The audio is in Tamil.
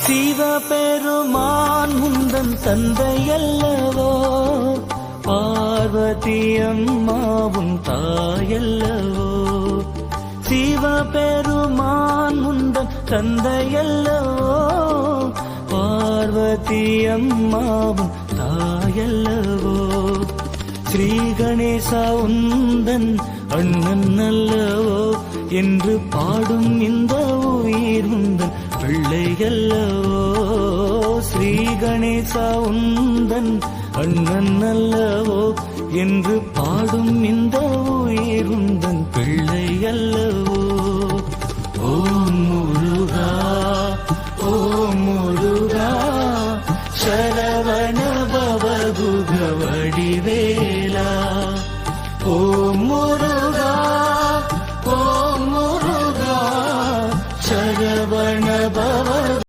சிவபெருமான் முந்தன் தந்தையல்லவோ, பார்வதி அம்மாவும் தாயல்லவோ. சிவபெருமான் முந்தன் தந்தையல்லவோ, பார்வதி அம்மாவும் தாயல்லவோ. ஸ்ரீ கணேசா உந்தன் அண்ணன் அல்லவோ என்று பாடும் இந்த உயிர் உந்தன் பிள்ளையல்லவோ. ஸ்ரீ கணேசா உந்தன் அண்ணன் அல்லவோ என்று பாடும் இந்த உயிர் உந்தன் பிள்ளையல்லவோ.